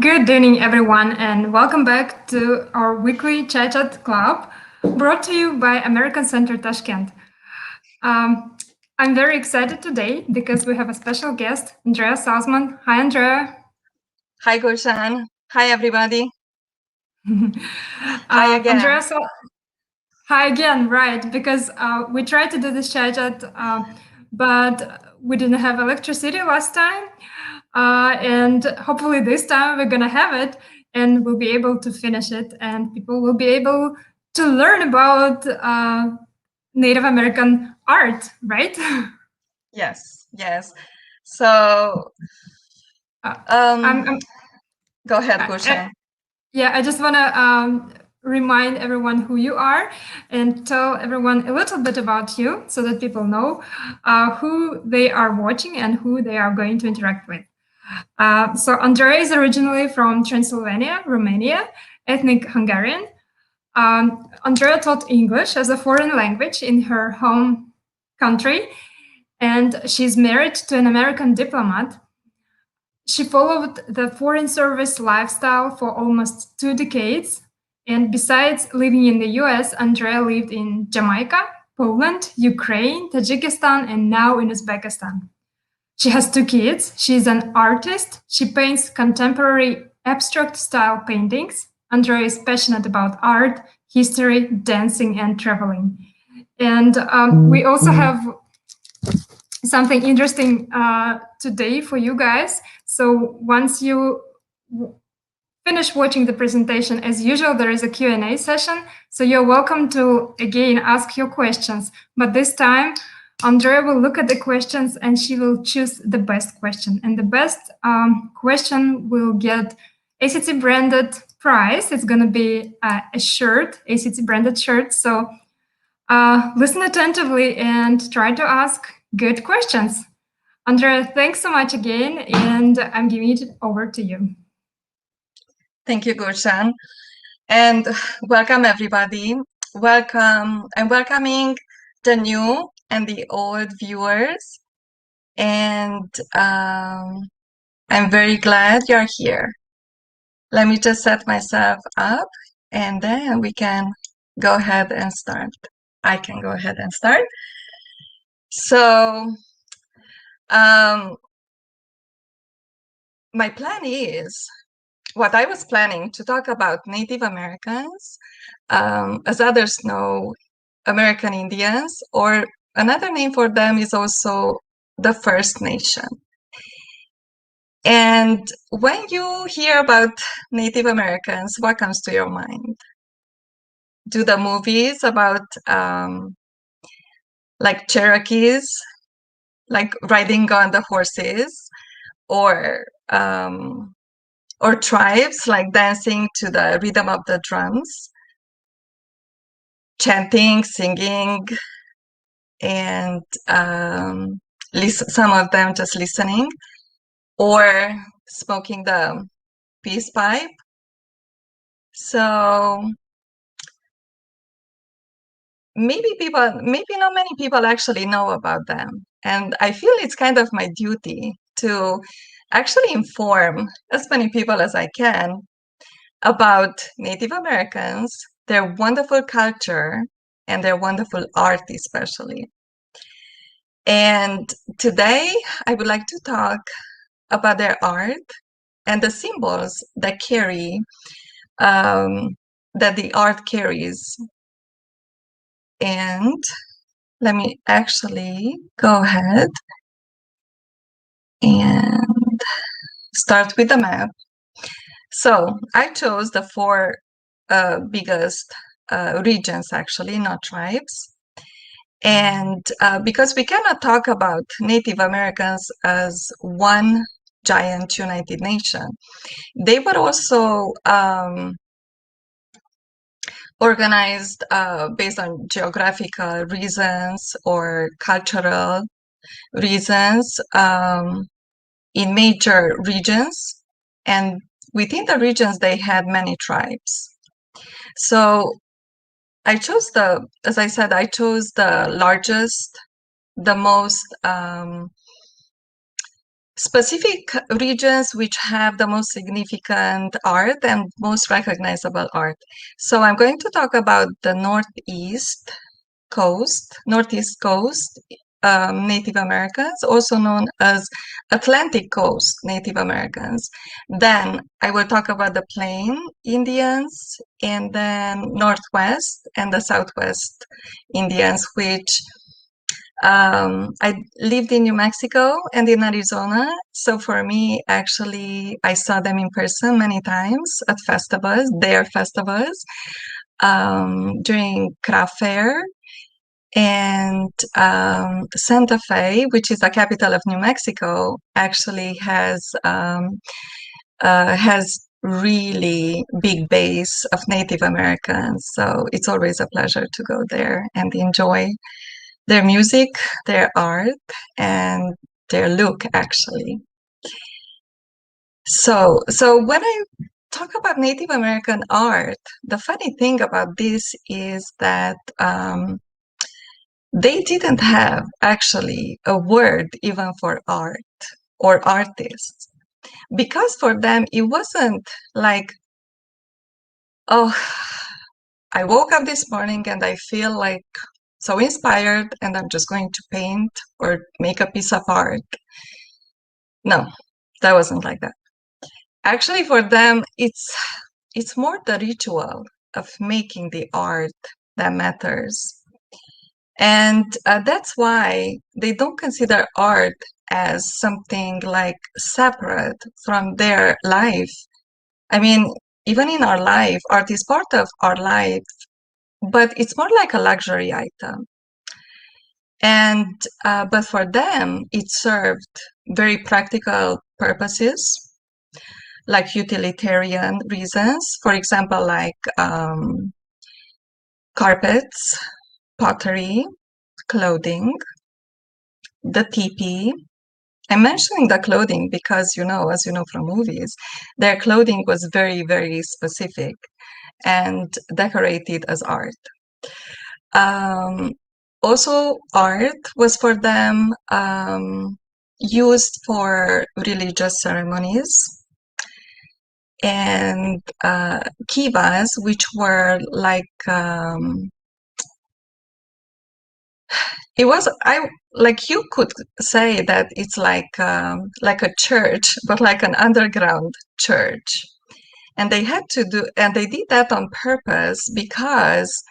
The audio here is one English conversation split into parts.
Good evening, everyone, and welcome back to our weekly Chat Club, brought to you by American Center Tashkent. Um, I'm very excited today because we have a special guest, Andrea Salzman. Hi, Andrea. Hi, Gulshan. Hi, everybody. Hi again. Andrea, hi again, right? Because we tried to do this chat, but we didn't have electricity last time. And hopefully this time we're gonna have it and we'll be able to finish it and people will be able to learn about Native American art, right? Yes. So, uh, um, I'm, go ahead, I, Gulshan. Yeah, I just want to remind everyone who you are and tell everyone a little bit about you so that people know who they are watching and who they are going to interact with. So, Andrea is originally from Transylvania, Romania, ethnic Hungarian. Andrea taught English as a foreign language in her home country, and she's married to an American diplomat. She followed the foreign service lifestyle for almost 2 decades. And besides living in the US, Andrea lived in Jamaica, Poland, Ukraine, Tajikistan, and now in Uzbekistan. She has 2 kids. She's an artist. She paints contemporary abstract style paintings. Andrea is passionate about art, history, dancing, and traveling. And we also have something interesting today for you guys. So once you finish watching the presentation, as usual, there is a Q&A session. So you're welcome to, again, ask your questions. But this time, Andrea will look at the questions and she will choose the best question. And the best question will get ACT branded prize. It's going to be a shirt, ACT branded shirt. So listen attentively and try to ask good questions. Andrea, thanks so much again, and I'm giving it over to you. Thank you, Gulshan. And welcome, everybody. Welcome. I'm welcoming the new and the old viewers. And I'm very glad you're here. Let me just set myself up and then we can go ahead and start. I can go ahead and start. So, my plan is what I was planning to talk about Native Americans, as others know, American Indians, or another name for them is also the First Nation. And when you hear about Native Americans, what comes to your mind? Do the movies about like Cherokees, like riding on the horses, or tribes like dancing to the rhythm of the drums, chanting, singing, and some of them just listening, or smoking the peace pipe. So maybe not many people actually know about them. And I feel it's kind of my duty to actually inform as many people as I can about Native Americans, their wonderful culture, and their wonderful art especially. And today I would like to talk about their art and the symbols that that the art carries. And let me actually go ahead and start with the map. So I chose the four biggest regions, actually, not tribes. And because we cannot talk about Native Americans as one giant united nation, they were also organized based on geographical reasons or cultural reasons in major regions. And within the regions, they had many tribes. So I chose as I said, I chose the largest, the most specific regions which have the most significant art and most recognizable art. So I'm going to talk about the Northeast Coast Native Americans, also known as Atlantic Coast Native Americans. Then I will talk about the Plain Indians, and then Northwest and the Southwest Indians, which I lived in New Mexico and in Arizona. So for me, actually, I saw them in person many times at festivals, their festivals, during craft fair. And Santa Fe, which is the capital of New Mexico, actually has really big base of Native Americans. So it's always a pleasure to go there and enjoy their music, their art, and their look, actually. So when I talk about Native American art, the funny thing about this is that they didn't have actually a word even for art or artists, because for them it wasn't like, oh, I woke up this morning and I feel like so inspired and I'm just going to paint or make a piece of art. No, that wasn't like that. Actually, for them, it's more the ritual of making the art that matters. And that's why they don't consider art as something like separate from their life. I mean, even in our life, art is part of our life, but it's more like a luxury item. And but for them, it served very practical purposes, like utilitarian reasons. For example, like carpets, pottery, clothing, the teepee. I'm mentioning the clothing because, as you know from movies, their clothing was very, very specific and decorated as art. Also, art was for them used for religious ceremonies, and kivas, which were like it was I like you could say that it's like a church, but like an underground church. And they did that on purpose, because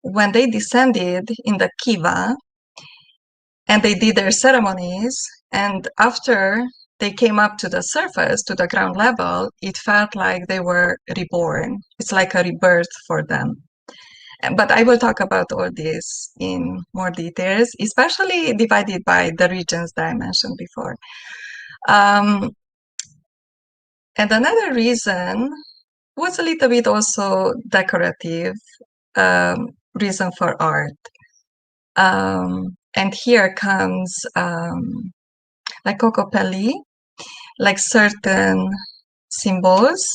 when they descended in the kiva and they did their ceremonies, and after they came up to the surface, to the ground level, it felt like they were reborn. It's like a rebirth for them. But I will talk about all this in more details, especially divided by the regions that I mentioned before. And another reason was a little bit also decorative reason for art. And here comes like Kokopelli, like certain symbols,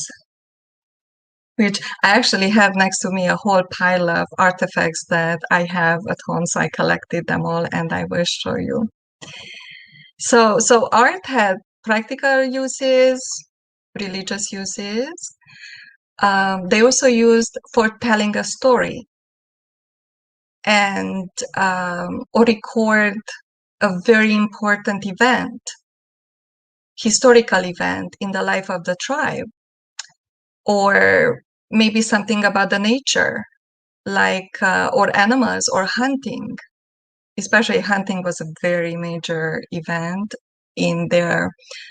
which I actually have next to me a whole pile of artifacts that I have at home. So I collected them all and I will show you. So art had practical uses, religious uses. They also used for telling a story and or record a very important event, historical event in the life of the tribe, or maybe something about the nature, like or animals or hunting. Especially hunting was a very major event in their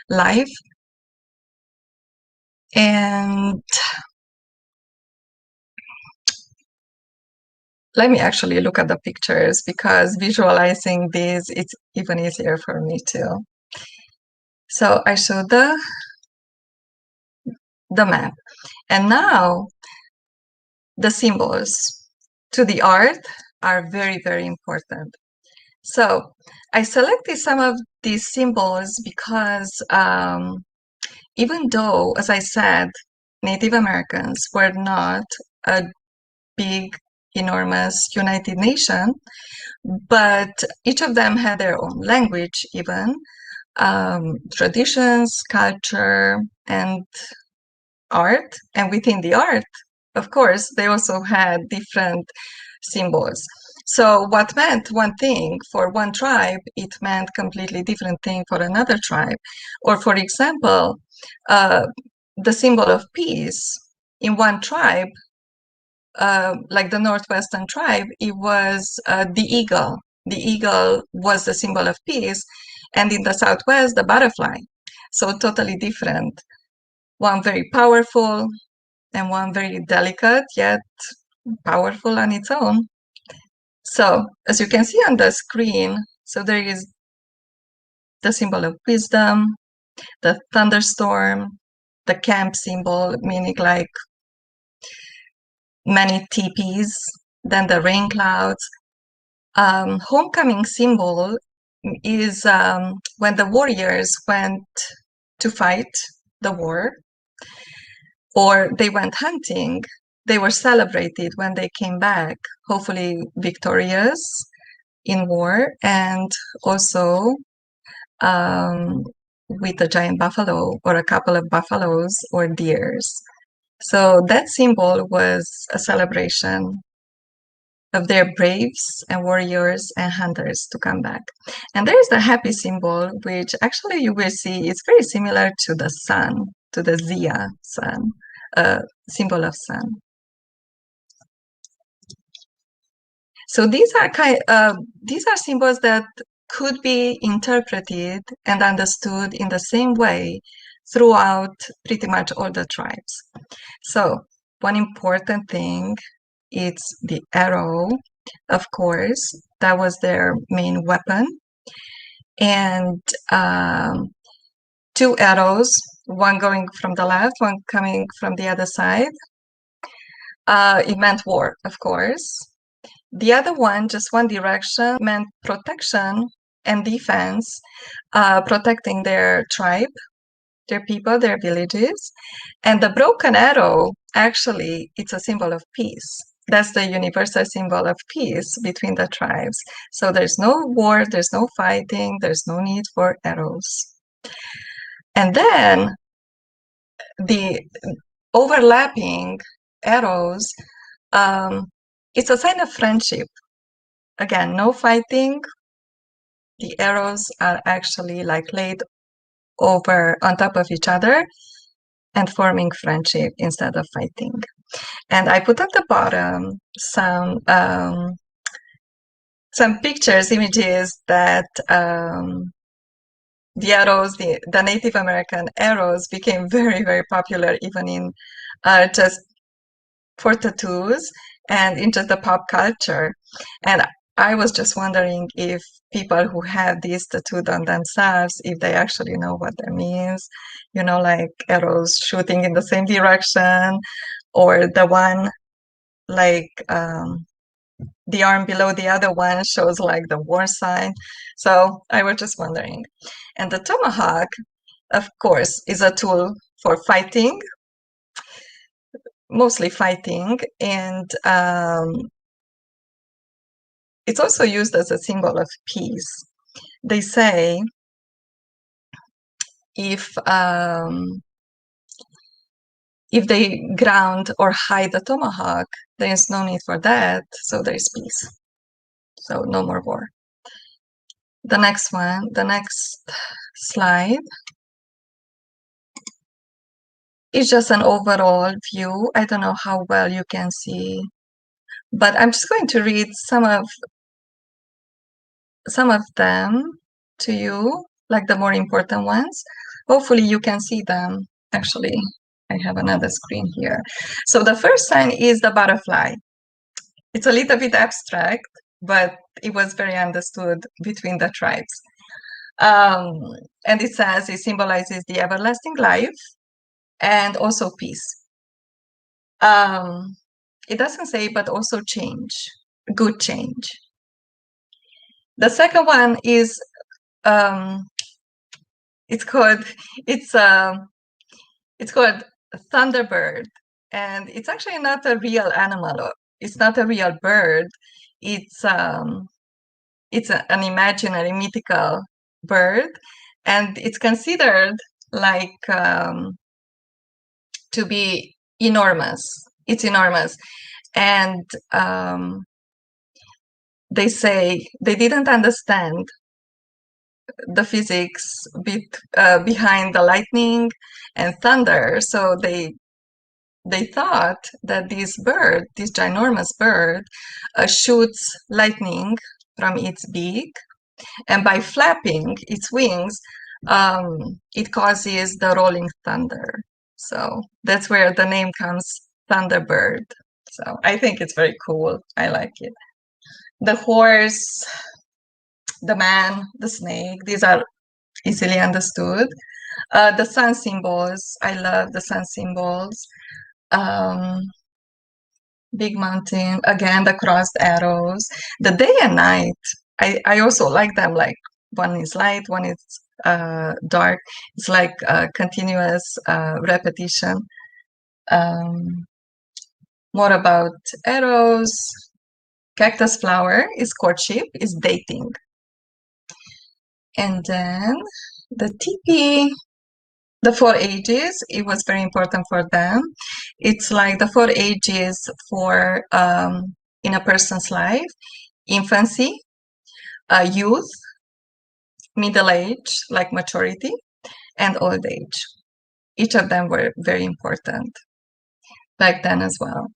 life. And let me actually look at the pictures, because visualizing these, it's even easier for me too. So I show the map. And now the symbols to the art are very, very important. So I selected some of these symbols because even though, as I said, Native Americans were not a big, enormous United Nation, but each of them had their own language even. traditions, culture, and art. And within the art, of course, they also had different symbols. So what meant one thing for one tribe, it meant completely different thing for another tribe. Or for example, the symbol of peace in one tribe, like the Northwestern tribe, it was the eagle. The eagle was the symbol of peace, and in the Southwest, the butterfly. So totally different. One very powerful, and one very delicate, yet powerful on its own. So as you can see on the screen, so there is the symbol of wisdom, the thunderstorm, the camp symbol, meaning like many teepees, then the rain clouds. Homecoming symbol is when the warriors went to fight the war or they went hunting, they were celebrated when they came back, hopefully victorious in war, and also with a giant buffalo or a couple of buffaloes or deers. So that symbol was a celebration of their braves and warriors and hunters to come back. And there is the happy symbol, which actually you will see is very similar to the sun, to the Zia sun, symbol of sun. So these are symbols that could be interpreted and understood in the same way throughout pretty much all the tribes. So one important thing is the arrow, of course, that was their main weapon. And two arrows, one going from the left, one coming from the other side. It meant war, of course. The other one, just one direction, meant protection and defense, protecting their tribe, their people, their villages. And the broken arrow, actually, it's a symbol of peace. That's the universal symbol of peace between the tribes. So there's no war, there's no fighting, there's no need for arrows. And then the overlapping arrows, it's a sign of friendship. Again, no fighting. The arrows are actually like laid over on top of each other and forming friendship instead of fighting. And I put at the bottom some pictures, images that the arrows, the Native American arrows became very, very popular even in just for tattoos and in just the pop culture. And I was just wondering if people who have these tattooed on themselves, if they actually know what that means, you know, like arrows shooting in the same direction, or the one like the arm below the other one shows like the war sign. So I was just wondering. And the tomahawk, of course, is a tool for fighting, mostly fighting, and it's also used as a symbol of peace. They say if they ground or hide the tomahawk, there is no need for that, so there is peace. So no more war. The next one, the next slide is just an overall view. I don't know how well you can see, but I'm just going to read some of them to you, like the more important ones. Hopefully you can see them. Actually, I have another screen here. So the first sign is the butterfly. It's a little bit abstract, but it was very understood between the tribes. And it says it symbolizes the everlasting life and also peace. It doesn't say, but also change, good change. The second one is it's called Thunderbird, and it's actually not a real animal. It's not a real bird. It's an imaginary mythical bird, and it's considered like to be enormous. It's enormous, and they say they didn't understand the physics behind the lightning and thunder, so they thought that this bird, this ginormous bird, shoots lightning from its beak, and by flapping its wings, it causes the rolling thunder. So that's where the name comes, Thunderbird. So I think it's very cool. I like it. The horse, the man, the snake, these are easily understood. The sun symbols, I love the sun symbols. Big mountain, again, the crossed arrows. The day and night, I also like them, like one is light, one is dark. It's like a continuous repetition. More about arrows. Cactus flower is courtship, is dating. And then the teepee, the 4 ages, it was very important for them. It's like the 4 ages for in a person's life: infancy, youth, middle age, like maturity, and old age. Each of them were very important back then as well.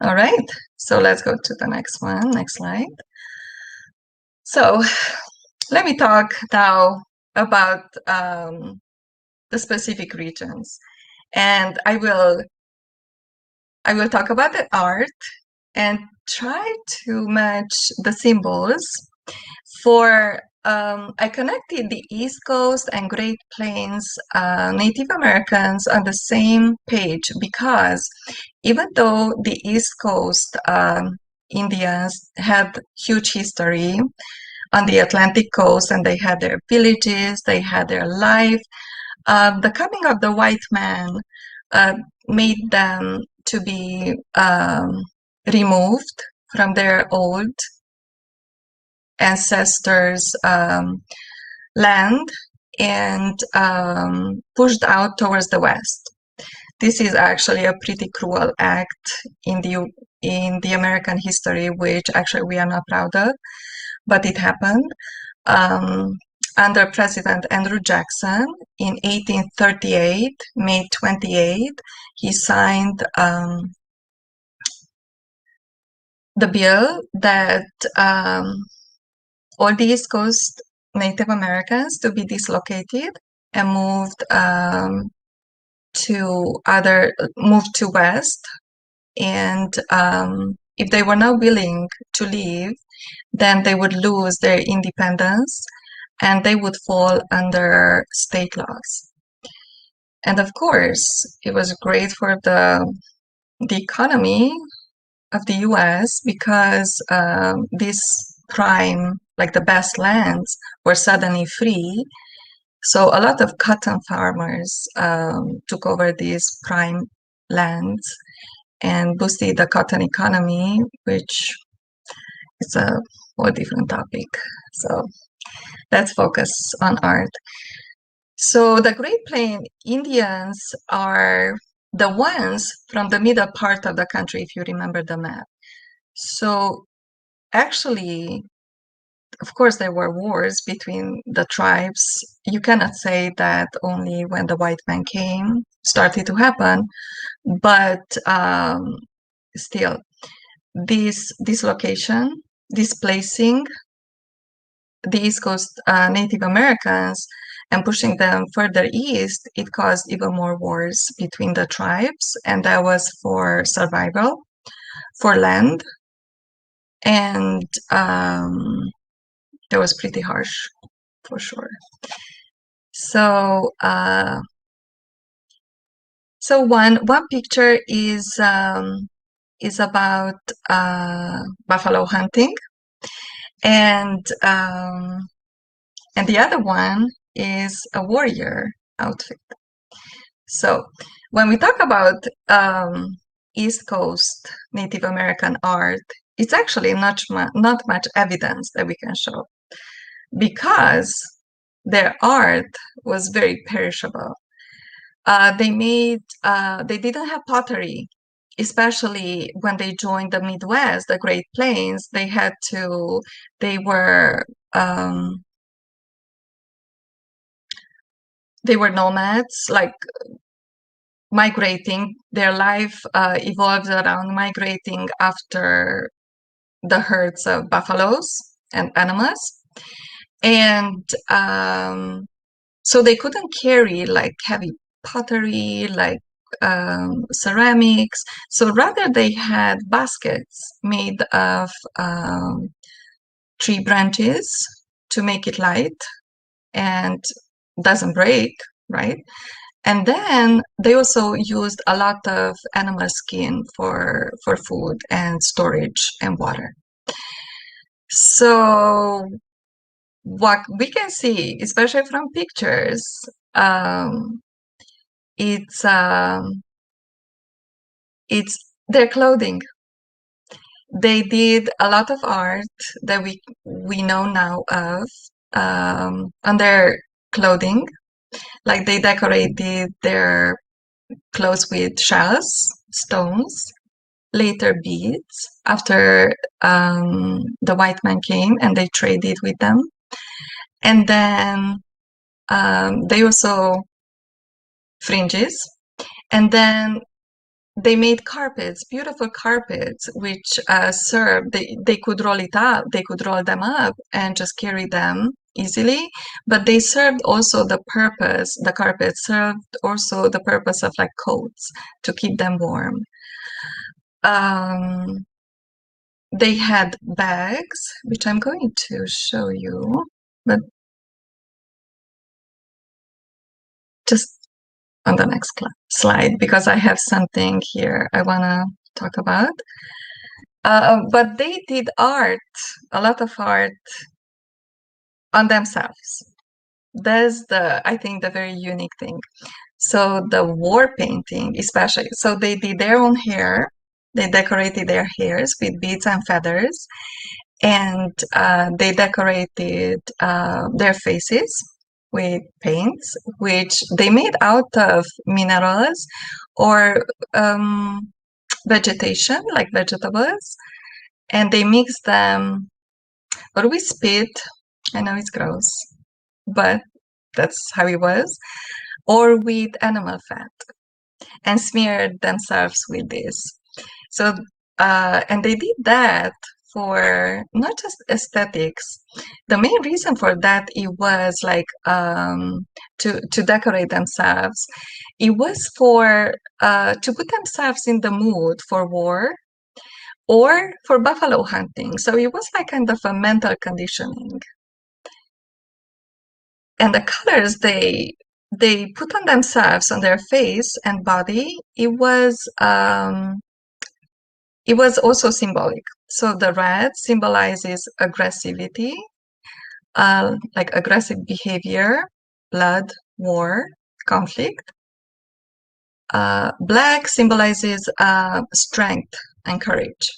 All right, so let's go to the next one. Next slide. So let me talk now about the specific regions, and I will talk about the art and try to match the symbols for I connected the East Coast and Great Plains Native Americans on the same page, because even though the East Coast Indians had huge history on the Atlantic coast, and they had their villages, they had their life, the coming of the white man made them to be removed from their old ancestors' land and pushed out towards the west. This is actually a pretty cruel act in the American history, which actually we are not proud of, but it happened. Under President Andrew Jackson in 1838, May 28, he signed the bill that all the East Coast Native Americans to be dislocated and moved to west, and if they were not willing to leave, then they would lose their independence and they would fall under state laws. And of course, it was great for the economy of the US, because these prime, like the best lands, were suddenly free. So a lot of cotton farmers took over these prime lands and boosted the cotton economy, which is a whole different topic. So let's focus on art. So the Great Plains Indians are the ones from the middle part of the country, if you remember the map. So actually, of course, there were wars between the tribes. You cannot say that only when the white man came started to happen, but still, this dislocation, displacing the East Coast Native Americans and pushing them further east, it caused even more wars between the tribes, and that was for survival, for land, and that was pretty harsh, for sure. So, one picture is about buffalo hunting, and the other one is a warrior outfit. So when we talk about East Coast Native American art, it's actually not much evidence that we can show, because their art was very perishable. They didn't have pottery, especially when they joined the Midwest, the Great Plains. They were um, they were nomads, like migrating. Their life evolved around migrating after the herds of buffaloes and animals. And so they couldn't carry like heavy pottery, like ceramics. So rather they had baskets made of tree branches to make it light and doesn't break, right? And then they also used a lot of animal skin for food and storage and water. So what we can see, especially from pictures, um, it's um, it's their clothing. They did a lot of art that we know now of on their clothing. Like they decorated their clothes with shells, stones, later beads after the white man came and they traded with them. And then they also fringes. And then they made carpets, beautiful carpets, which they could roll it up, they could roll them up and just carry them easily. But they served also the carpets served also the purpose of like coats to keep them warm. Um, they had bags, which I'm going to show you, but just on the next slide, because I have something here I want to talk about. But they did art, a lot of art on themselves. That's I think, the very unique thing. So the war painting, especially, so they did their own hair. They decorated their hairs with beads and feathers, and they decorated their faces with paints, which they made out of minerals or vegetation, like vegetables, and they mixed them, or we spit. I know it's gross, but that's how it was, or with animal fat, and smeared themselves with this. So, and they did that for not just aesthetics. The main reason for that, it was like to decorate themselves. It was for to put themselves in the mood for war or for buffalo hunting. So it was like kind of a mental conditioning. And the colors they put on themselves, on their face and body, it was also symbolic. So the red symbolizes aggressivity, like aggressive behavior, blood, war, conflict. Black symbolizes strength and courage.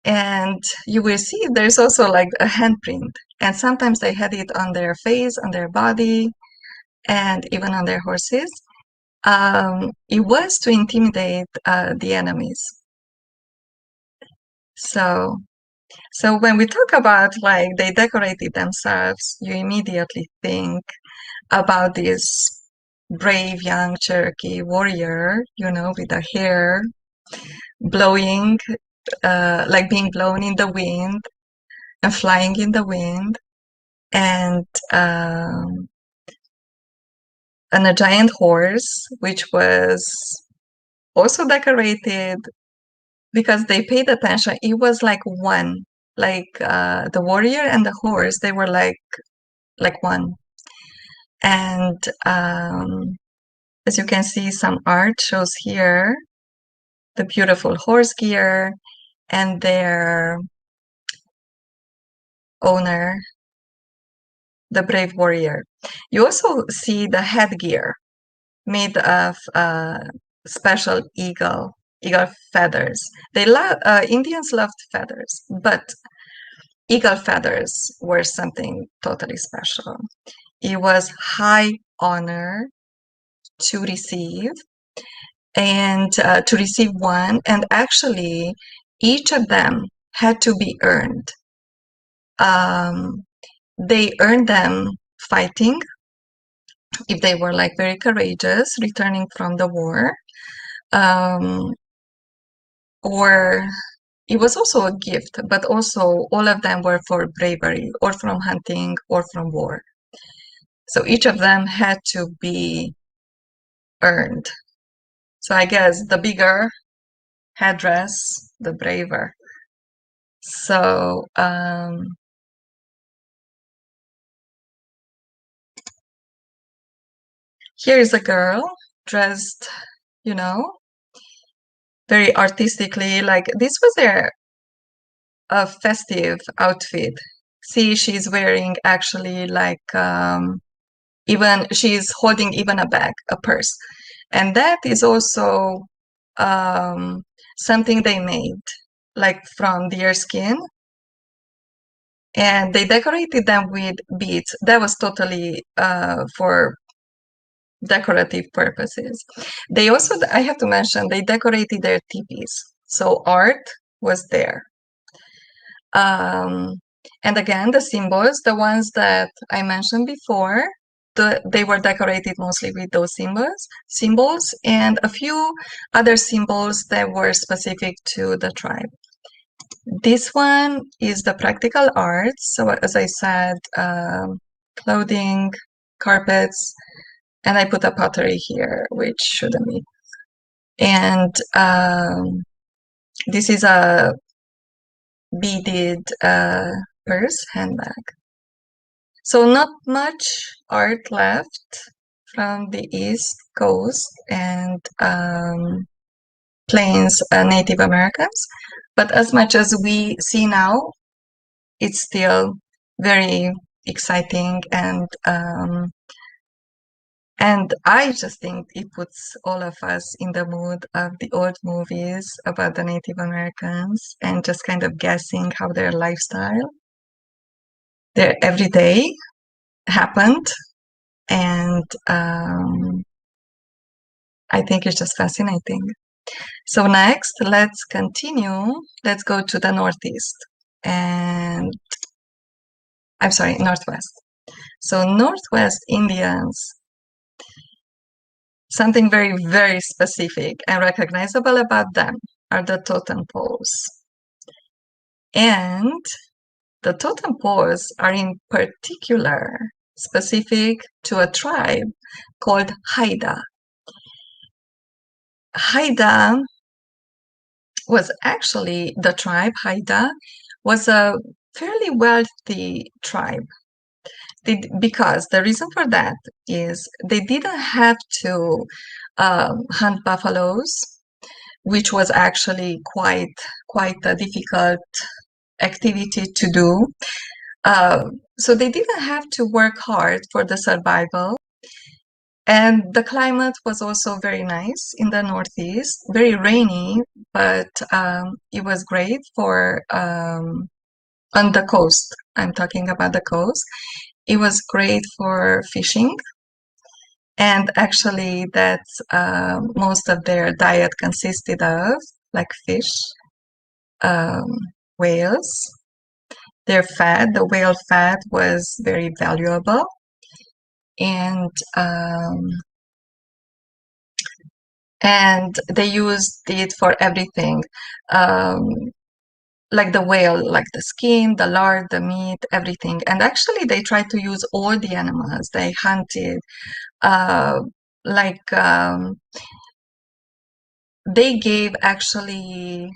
And you will see there's also like a handprint, and sometimes they had it on their face, on their body, and even on their horses. It was to intimidate the enemies. So when we talk about like they decorated themselves, you immediately think about this brave young Cherokee warrior, with the hair blowing, like being blown in the wind and flying in the wind, and a giant horse, which was also decorated because they paid attention. It was like one, like the warrior and the horse, they were like one. And as you can see, some art shows here the beautiful horse gear and their owner, the brave warrior. You also see the headgear made of special eagle feathers. Indians loved feathers, but eagle feathers were something totally special. It was high honor to receive one, and actually each of them had to be earned. They earned them fighting, if they were like very courageous, returning from the war, or it was also a gift, but also all of them were for bravery, or from hunting, or from war. So each of them had to be earned. So I guess the bigger headdress, the braver. So here is a girl dressed, you know, very artistically. Like this was a festive outfit. See, she's wearing actually like even she's holding even a bag, a purse, and that is also something they made, like from deer skin, and they decorated them with beads. That was totally for decorative purposes. They also, I have to mention, they decorated their teepees, so art was there. And again, the symbols, the ones that I mentioned before, they were decorated mostly with those symbols, and a few other symbols that were specific to the tribe. This one is the practical art. So as I said, clothing, carpets, and I put a pottery here, which shouldn't be. And this is a beaded purse, handbag. So not much art left from the East Coast and Plains Native Americans, but as much as we see now, it's still very exciting, and I just think it puts all of us in the mood of the old movies about the Native Americans and just kind of guessing how their lifestyle, their everyday happened. And I think it's just fascinating. So next, let's continue. Let's go to the Northeast and I'm sorry, Northwest. So Northwest Indians, something very, very specific and recognizable about them are the Totem Poles. And the Totem Poles are in particular specific to a tribe called Haida. Haida was actually, the tribe Haida was a fairly wealthy tribe. Because the reason for that is they didn't have to hunt buffaloes, which was actually quite a difficult activity to do. So they didn't have to work hard for the survival. And the climate was also very nice in the Northeast, very rainy, but it was great for on the coast. I'm talking about the coast. It was great for fishing. And actually, that's most of their diet consisted of, like fish, whales. Their fat, the whale fat, was very valuable, and they used it for everything, like the whale, like the skin, the lard, the meat, everything. And actually, they tried to use all the animals. They hunted, like they gave actually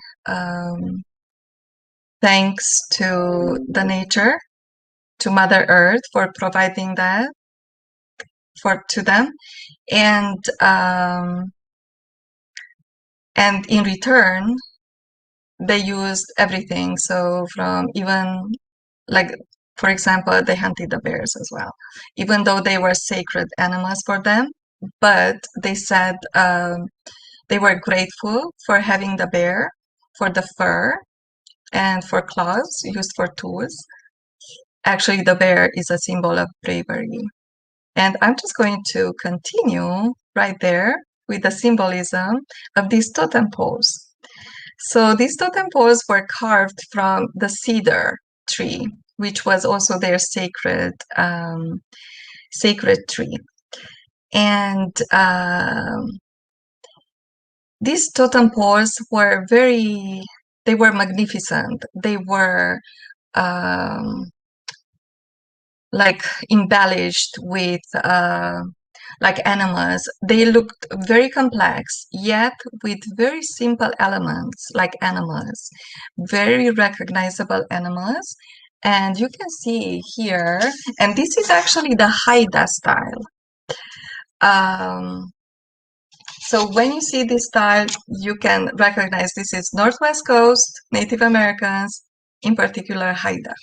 thanks to the nature, to Mother Earth for providing that to them, and in return they used everything. So from even like, for example, they hunted the bears as well, even though they were sacred animals for them. But they said they were grateful for having the bear, for the fur, and for claws used for tools. Actually, the bear is a symbol of bravery. And I'm just going to continue right there with the symbolism of these totem poles. So these totem poles were carved from the cedar tree, which was also their sacred tree. And these totem poles were they were magnificent. They were like embellished with like animals. They looked very complex, yet with very simple elements like animals, very recognizable animals. And you can see here, and this is actually the Haida style. So when you see this style, you can recognize this is Northwest Coast, Native Americans, in particular Haida.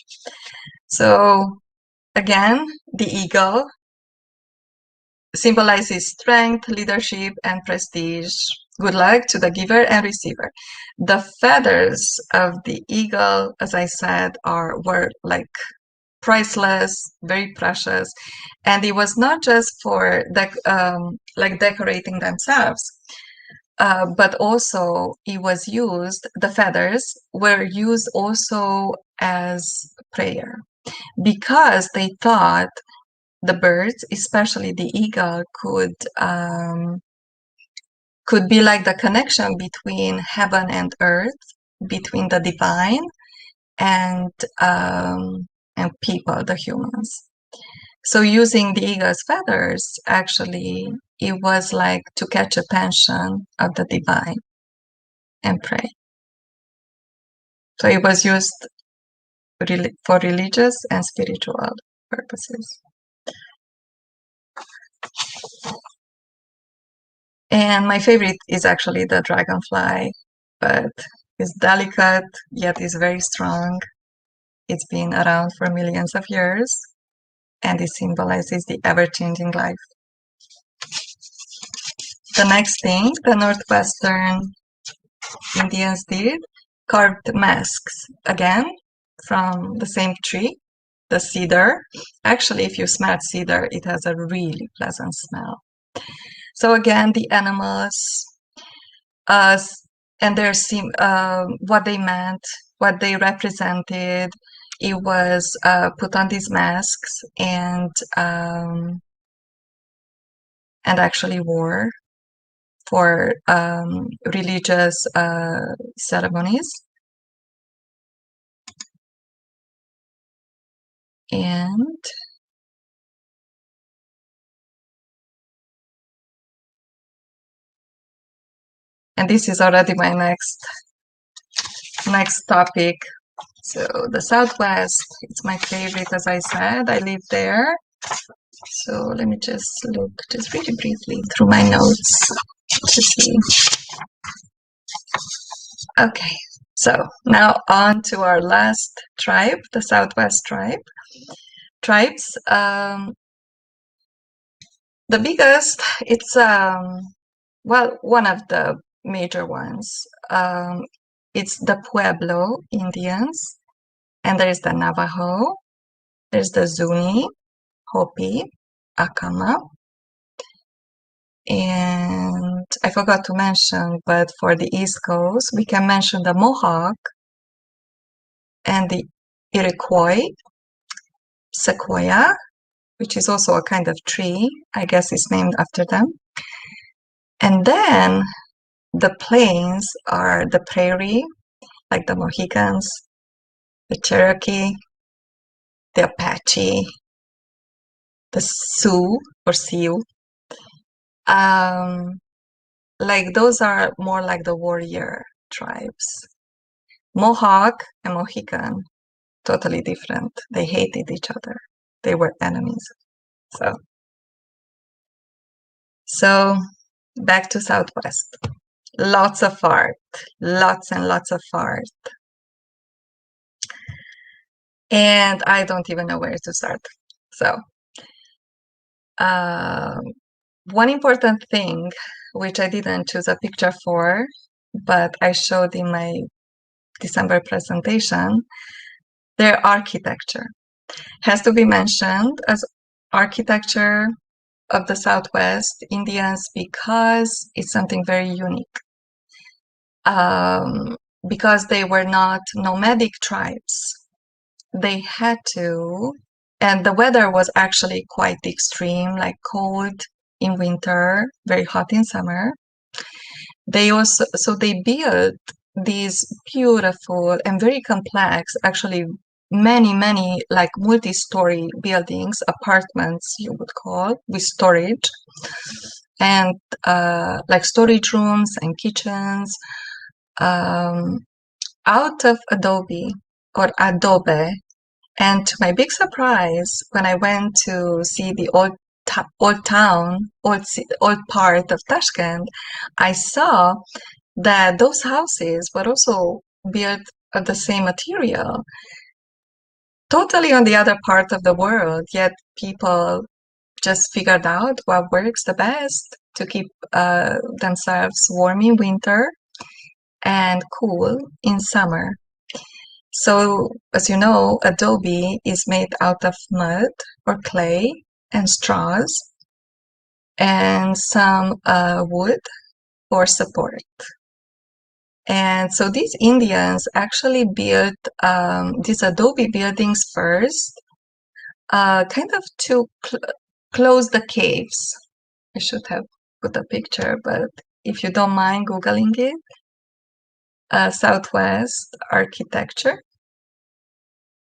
So again, the eagle symbolizes strength, leadership, and prestige. Good luck to the giver and receiver. The feathers of the eagle, as I said, were like priceless, very precious, and it was not just for like decorating themselves, but also it was used. The feathers were used also as prayer because they thought the birds, especially the eagle, could be like the connection between heaven and earth, between the divine and people, the humans. So using the eagle's feathers, actually, it was like to catch attention of the divine and pray. So it was used for religious and spiritual purposes. And my favorite is actually the dragonfly, but it's delicate, yet is very strong. It's been around for millions of years, and it symbolizes the ever-changing life. The next thing the Northwestern Indians did, carved masks, again, from the same tree, the cedar. Actually, if you smell cedar, it has a really pleasant smell. So again, the animals, and what they meant, what they represented. It was put on these masks and actually wore for religious ceremonies. And this is already my next topic. So the Southwest, it's my favorite, as I said. I live there. So let me just look just really briefly through my notes to see. Okay, so now on to our last tribe, the Southwest tribes. The biggest, it's well, one of the major ones. It's the Pueblo Indians, and there's the Navajo, there's the Zuni, Hopi, Akama, and I forgot to mention, but for the East Coast, we can mention the Mohawk and the Iroquois, Sequoia, which is also a kind of tree. I guess it's named after them. And then the plains are the prairie, like the Mohicans, the Cherokee, the Apache, the Sioux or Sioux. Like those are more like the warrior tribes. Mohawk and Mohican, totally different. They hated each other. They were enemies. So back to Southwest. Lots of art, lots and lots of art. And I don't even know where to start. So one important thing, which I didn't choose a picture for, but I showed in my December presentation, their architecture has to be mentioned as architecture of the Southwest Indians because it's something very unique. Because they were not nomadic tribes, they had to, and the weather was actually quite extreme, like cold in winter, very hot in summer. They built these beautiful and very complex, actually many like multi-story buildings, apartments you would call, with storage, and like storage rooms and kitchens, out of adobe or adobe. And to my big surprise, when I went to see the old part of Tashkent, I saw that those houses were also built of the same material, totally on the other part of the world, yet people just figured out what works the best to keep themselves warm in winter and cool in summer. So, as you know, adobe is made out of mud or clay and straws and some wood for support. And so these Indians actually built these adobe buildings first, kind of to close the caves. I should have put a picture, but if you don't mind Googling it, Southwest architecture,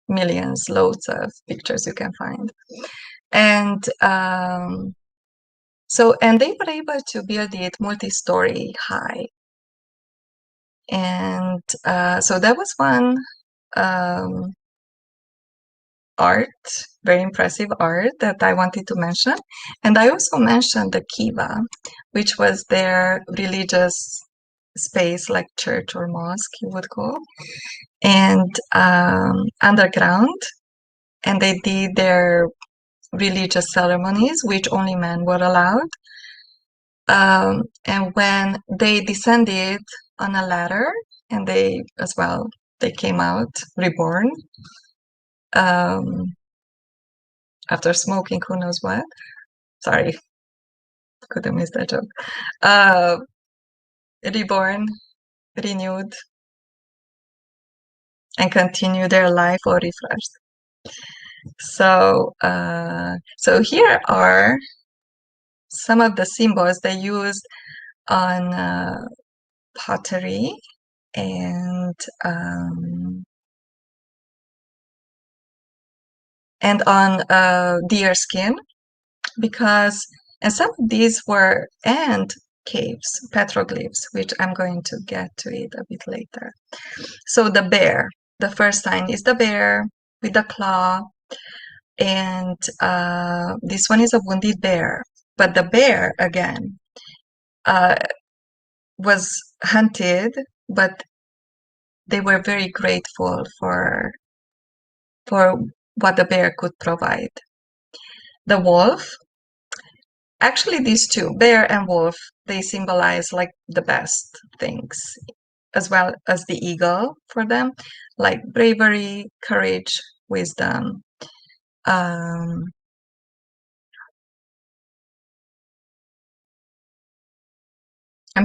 millions, loads of pictures you can find. And and they were able to build it multi-story high. And so that was one art, very impressive art that I wanted to mention. And I also mentioned the kiva, which was their religious space, like church or mosque, you would call, and underground. And they did their religious ceremonies, which only men were allowed. And when they descended on a ladder, and they came out reborn after smoking who knows what. Sorry, could have missed that joke. Reborn, renewed, and continue their life or refreshed. So, so here are some of the symbols they used on pottery and on deer skin, because and some of these were ant caves, petroglyphs, which I'm going to get to it a bit later. So the bear, the first sign is the bear with the claw, and this one is a wounded bear. But the bear, again, was hunted, but they were very grateful for what the bear could provide. The wolf, actually these two, bear and wolf, they symbolize like the best things, as well as the eagle for them, like bravery, courage, wisdom. I'm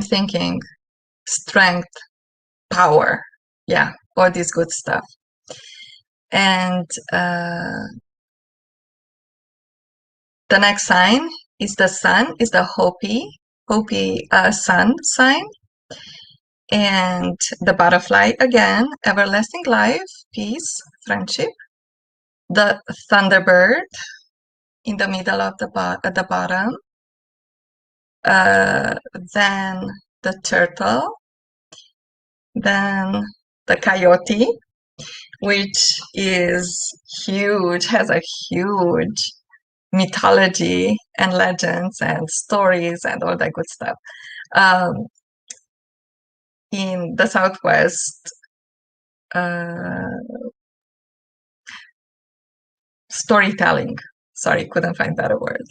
thinking strength, power, yeah, all this good stuff. And the next sign is the sun, is the Hopi sun sign. And the butterfly, again, everlasting life, peace, friendship. The thunderbird in the middle of at the bottom. Then the turtle. Then the coyote, which is huge, has a huge mythology and legends and stories and all that good stuff. In the Southwest, storytelling. Sorry, couldn't find better word.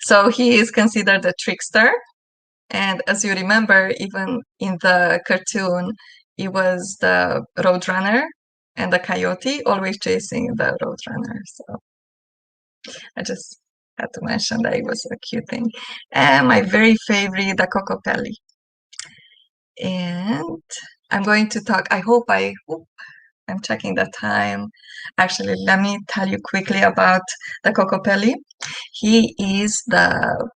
So he is considered a trickster. And as you remember, even in the cartoon, it was the roadrunner and the coyote always chasing the roadrunner. So I just had to mention that it was a cute thing. And my very favorite, the Cocopelli. And I'm going to talk, I'm checking the time. Actually, let me tell you quickly about the Cocopelli. He is the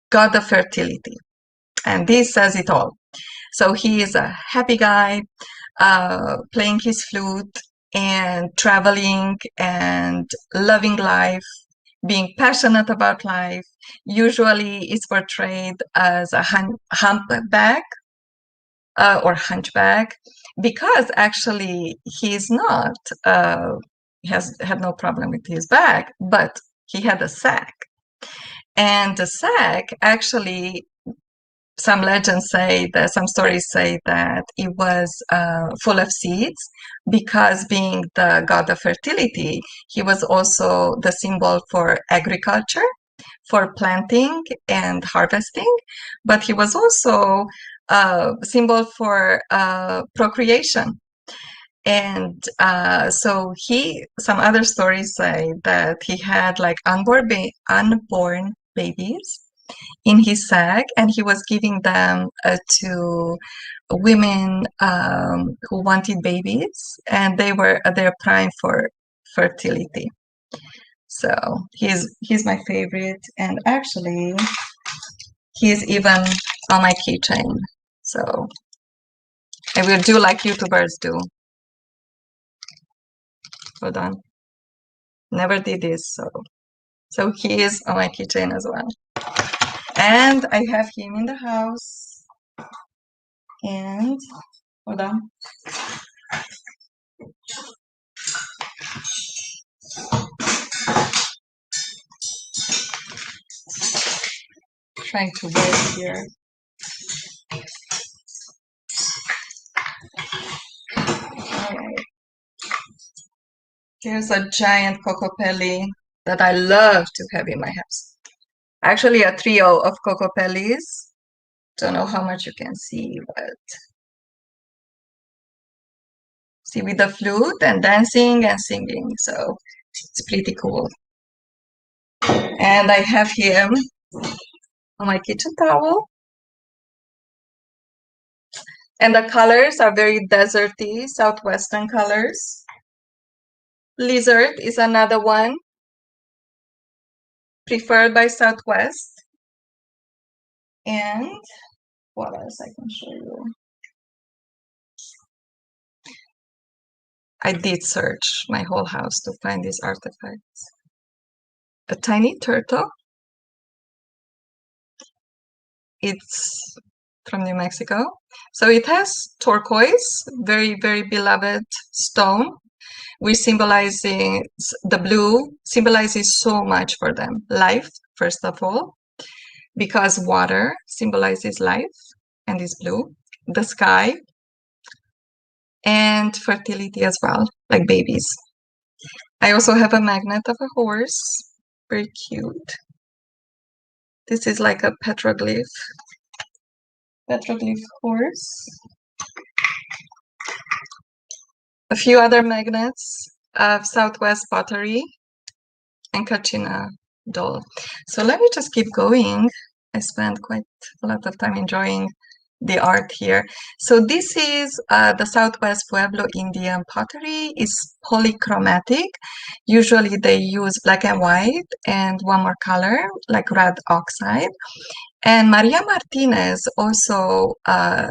god of fertility, and this says it all. So he is a happy guy, playing his flute and traveling and loving life, being passionate about life. Usually is portrayed as a humpback or hunchback, because actually he's not, he has had no problem with his back, but he had a sack. And the sack, actually, some legends say that, some stories say that it was full of seeds, because being the god of fertility, he was also the symbol for agriculture, for planting and harvesting, but he was also a symbol for procreation. And so some other stories say that he had like unborn babies in his sack, and he was giving them to women who wanted babies, and they're prime for fertility. So he's my favorite, and actually he's even on my keychain. So I will do like YouTubers do. Hold on, never did this. So he is on my keychain as well, and I have him in the house. And hold on. Trying to work here. Alright. Here's a giant Cocopelli that I love to have in my house. Actually, a trio of Cocopellis. Don't know how much you can see, but see, with the flute and dancing and singing. So it's pretty cool. And I have him on my kitchen towel. And the colors are very deserty, southwestern colors. Lizard is another one, preferred by Southwest. And what else I can show you? I did search my whole house to find these artifacts. A tiny turtle. It's from New Mexico. So it has turquoise, very, very beloved stone, which symbolizing the blue, symbolizes so much for them. Life, first of all, because water symbolizes life and is blue. The sky, and fertility as well, like babies. I also have a magnet of a horse, very cute. This is like a petroglyph horse. A few other magnets of Southwest Pottery and Kachina doll. So let me just keep going. I spent quite a lot of time enjoying the art here. So this is the Southwest Pueblo Indian pottery. Is polychromatic. Usually they use black and white and one more color, like red oxide. And Maria Martinez also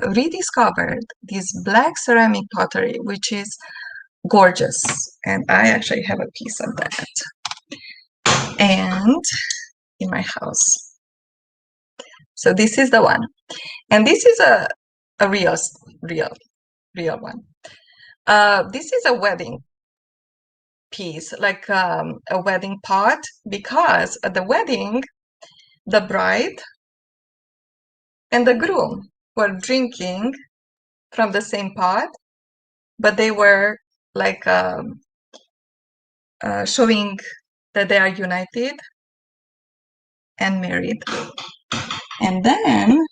rediscovered this black ceramic pottery, which is gorgeous. And I actually have a piece of that. And in my house. So this is the one. And this is a real one. This is a wedding piece, like a wedding pot, because at the wedding, the bride and the groom were drinking from the same pot, but they were like showing that they are united and married. And then,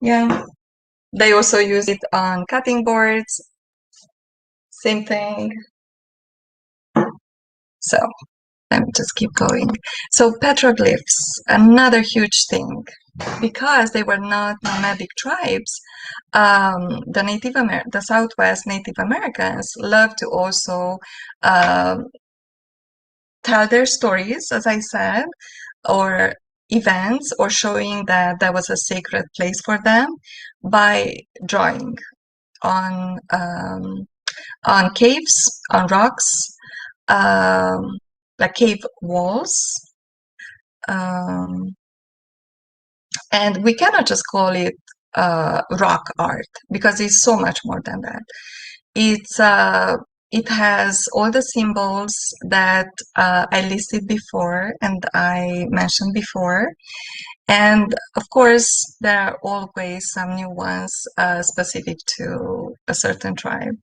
yeah, They also use it on cutting boards. Same thing. So let me just keep going. So petroglyphs, another huge thing. Because they were not nomadic tribes, the Southwest Native Americans love to also um, tell their stories, as I said, or events, or showing that that was a sacred place for them by drawing on caves, on rocks, like cave walls. Um, and we cannot just call it rock art because it's so much more than that. It has all the symbols that I listed before and I mentioned before. And of course, there are always some new ones specific to a certain tribe.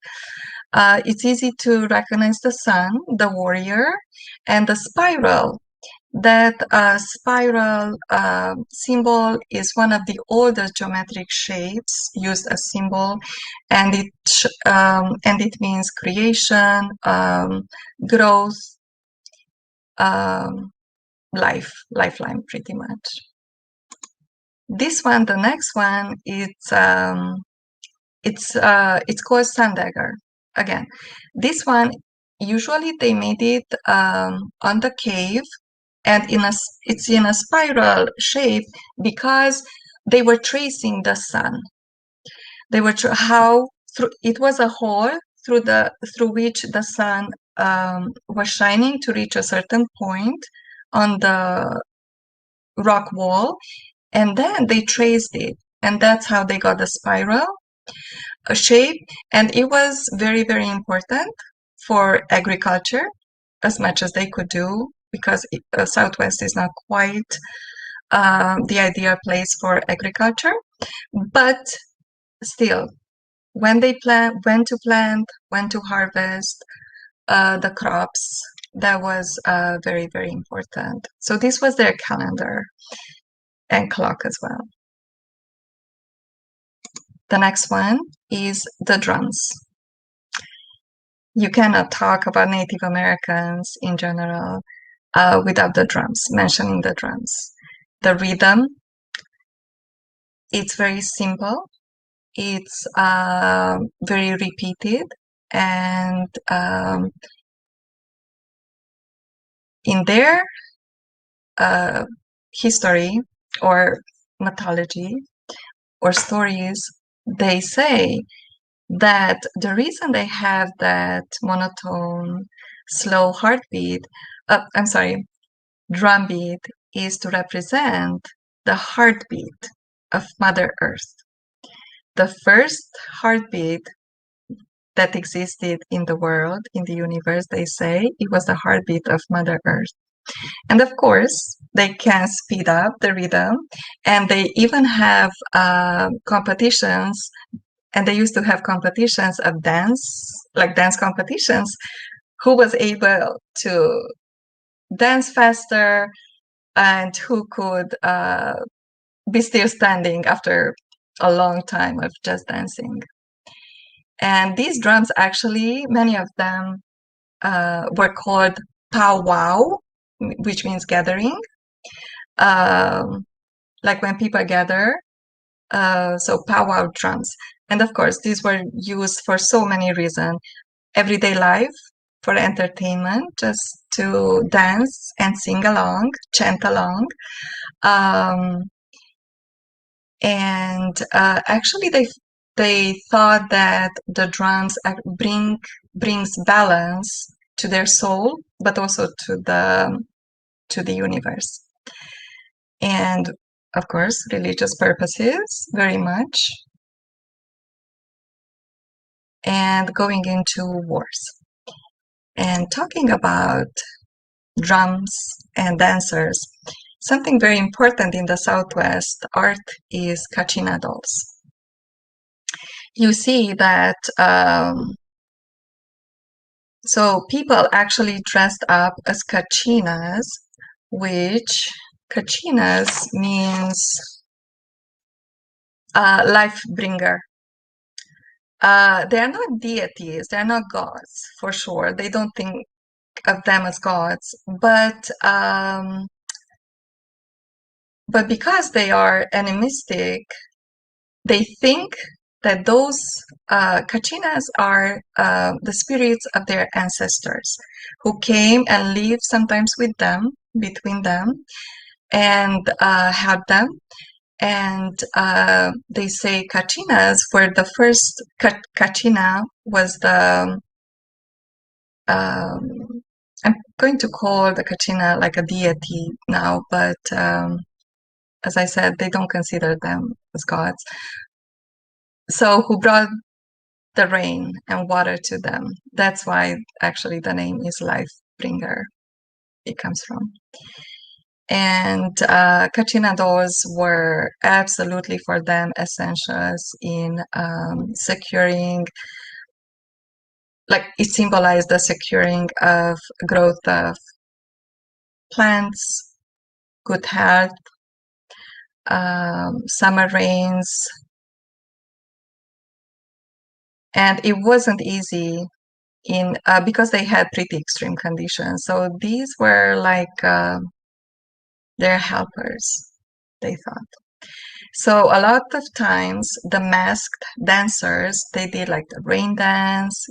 It's easy to recognize the sun, the warrior, and the spiral. That spiral symbol is one of the oldest geometric shapes used as symbol, and it means creation, growth, lifeline, pretty much. This one, the next one, it's called Dagger. Again, this one usually they made it on the cave, and it's in a spiral shape because they were tracing the sun. They were how through it was a hole through which the sun was shining to reach a certain point on the rock wall, and then they traced it, and that's how they got the spiral shape. And it was very, very important for agriculture as much as they could do, because Southwest is not quite the ideal place for agriculture. But still, when to plant, when to harvest the crops, that was very, very important. So this was their calendar and clock as well. The next one is the drums. You cannot talk about Native Americans in general without the drums, mentioning the drums. The rhythm, it's very simple. It's very repeated, and in their history or mythology or stories, they say that the reason they have that monotone, slow heartbeat, drum beat, is to represent the heartbeat of Mother Earth. The first heartbeat that existed in the world, in the universe, they say, it was the heartbeat of Mother Earth. And of course, they can speed up the rhythm, and they even have competitions, and they used to have competitions of dance, like dance competitions, who was able to dance faster and who could be still standing after a long time of just dancing. And these drums, actually, many of them were called powwow, which means gathering. Like when people gather, so powwow drums. And of course, these were used for so many reasons. Everyday life, for entertainment, just to dance and sing along, chant along. And actually, they thought that the drums brings balance to their soul, but also to the universe. And of course, religious purposes, very much. And going into wars. And talking about drums and dancers, something very important in the Southwest art is kachina dolls. You see that so people actually dressed up as kachinas, which kachinas means life bringer. They're not deities, they're not gods, for sure. They don't think of them as gods, but because they are animistic, they think that those kachinas are the spirits of their ancestors who came and lived sometimes with them, between them, and helped them. And they say kachinas, where the first kachina was the I'm going to call the kachina like a deity now, but as I said, they don't consider them as gods. So who brought the rain and water to them? That's why actually the name is Life Bringer. It comes from. And kachina dolls were absolutely for them essentials in securing, like it symbolized the securing of growth of plants, good health, summer rains. And it wasn't easy in because they had pretty extreme conditions. So these were like their helpers, they thought. So a lot of times the masked dancers, they did like the rain dance,